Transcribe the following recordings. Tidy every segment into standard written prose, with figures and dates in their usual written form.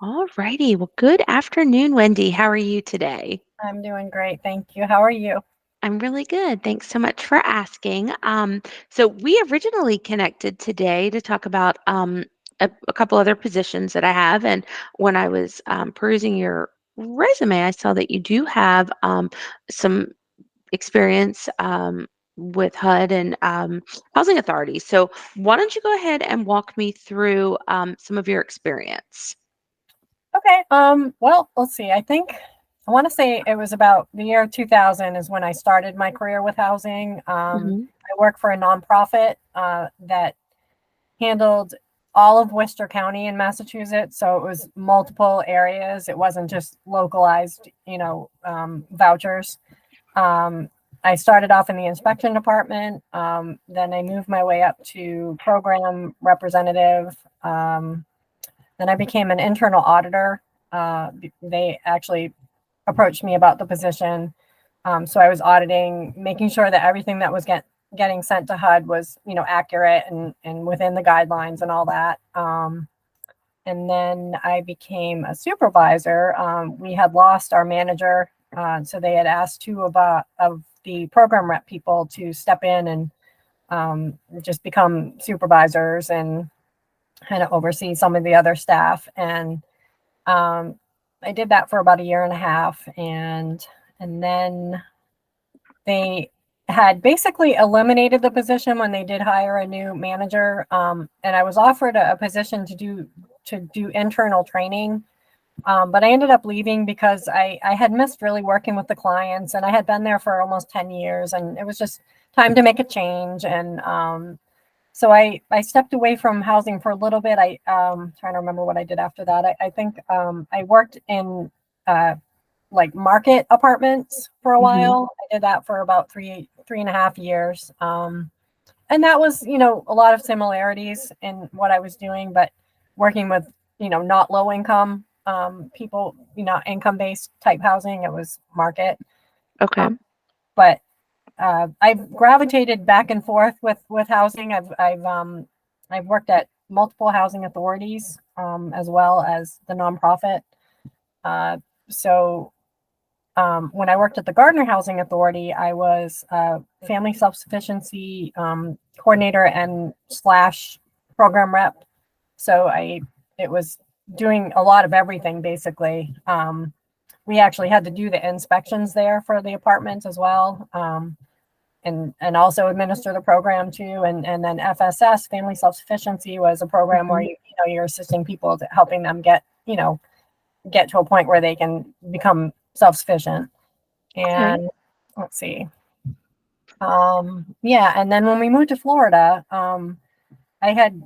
All righty. Well, good afternoon, Wendy. How are you today? I'm doing great, thank you. How are you? I'm really good. Thanks so much for asking. So we originally connected today to talk about a couple other positions that I have, and when I was perusing your resume, I saw that you do have some experience with HUD and housing authorities. So why don't you go ahead and walk me through some of your experience? Okay. Well, let's see. I want to say it was about the year 2000 is when I started my career with housing. Hmm. I work for a nonprofit that handled all of Worcester County in Massachusetts, so it was multiple areas. It wasn't just localized, vouchers. Um, I started off in the inspection department. Then I moved my way up to program representative. Then I became an internal auditor. They actually approached me about the position. So I was auditing, making sure that everything that was getting sent to HUD was, accurate and within the guidelines and all that. And then I became a supervisor. We had lost our manager, so they had asked two of the program rep people to step in and just become supervisors and kind of oversee some of the other staff. And um, I did that for about a year and a half, and then they had basically eliminated the position when they did hire a new manager. And I was offered a position to do internal training. But I ended up leaving because I had missed really working with the clients, and I had been there for almost 10 years, and it was just time to make a change. And so I stepped away from housing for a little bit. I trying to remember what I did after that. I think I worked in uh, like market apartments for a Hmm. while. I did that for about three and a half years. And that was, a lot of similarities in what I was doing, but working with, not low income people, income based type housing. It was market. Okay. Uh, but I've gravitated back and forth with housing. I've worked at multiple housing authorities as well as the nonprofit. Uh, so when I worked at the Gardner Housing Authority, I was family self sufficiency coordinator and slash program rep. So it was doing a lot of everything basically. We actually had to do the inspections there for the apartments as well. And also administer the program too. And then FSS, family self sufficiency, was a program where Hmm. you're assisting people to helping them get to a point where they can become self sufficient. Okay. And let's see, yeah. And then when we moved to Florida, I had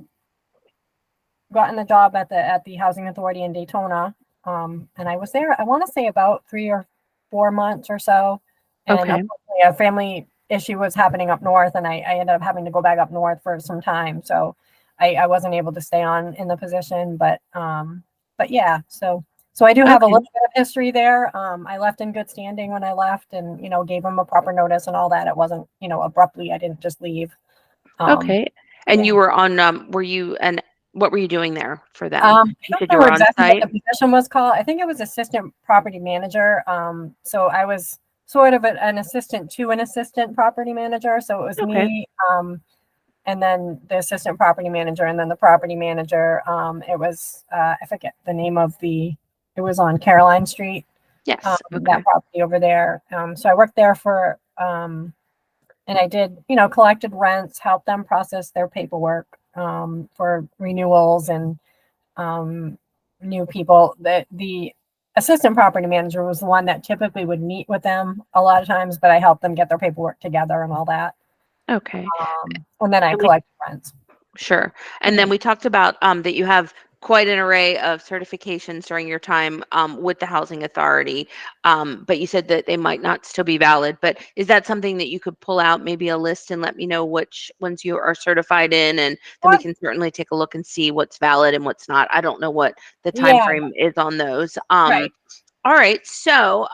gotten a job at the housing authority in Daytona, and I was there. I want to say about 3 or 4 months or so, and Okay. unfortunately, a family issue was happening up north, and I ended up having to go back up north for some time, so I wasn't able to stay on in the position. But yeah, so I do have a Okay. little bit of history there. I left in good standing when I left, and gave them a proper notice and all that. It wasn't abruptly. I didn't just leave. Um, Okay. And yeah. you were on, were you, and what were you doing there for them? I You don't said you remember were on exactly what site? the position was called. I think it was assistant property manager. So I was sort of an assistant to an assistant property manager. So it was Okay. me, and then the assistant property manager, and then the property manager. It was I forget the name of it was on Caroline Street, Yes. that Okay. property over there. So I worked there and I did, collected rents, helped them process their paperwork for renewals and um, new people. The assistant property manager was the one that typically would meet with them a lot of times, but I helped them get their paperwork together and all that. Okay. And then I And we collected rents. Sure. And then Mhm. we talked about that you have quite an array of certifications during your time with the housing authority. But you said that they might not still be valid. But is that something that you could pull out, maybe a list, and let me know which ones you are certified in, and then we What? can certainly take a look and see what's valid and what's not. I don't know what the time Yeah, frame is on those. right. All right. So,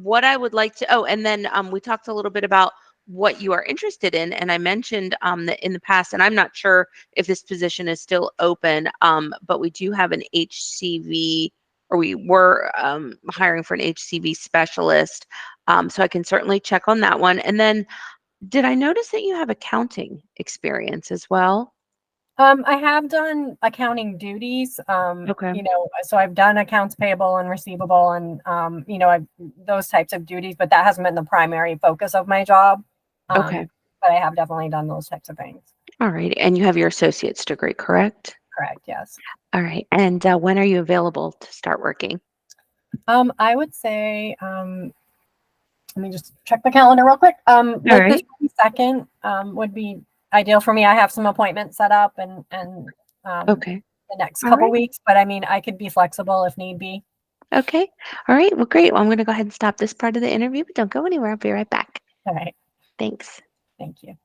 what I would like to, oh, and then we talked a little bit about what you are interested in. And I mentioned that in the past, and I'm not sure if this position is still open, but we do have an HCV. or we were hiring for an HCV specialist. So I can certainly check on that one. And then, did I notice that you have accounting experience as well? I have done accounting duties, Okay. so I've done accounts payable and receivable and, I've those types of duties, but that hasn't been the primary focus of my job. Okay. But I have definitely done those types of things. All right. And you have your associate's degree, correct? Correct. Yes. All right. And when are you available to start working? I would say, let me just check the calendar real quick. All Like the right. 22nd, would be ideal for me. I have some appointments set up and Okay. the next All couple right. weeks, but I mean, I could be flexible if need be. Okay. All right. Well, great. Well, I'm going to go ahead and stop this part of the interview, but don't go anywhere. I'll be right back. All right. Thanks. Thank you.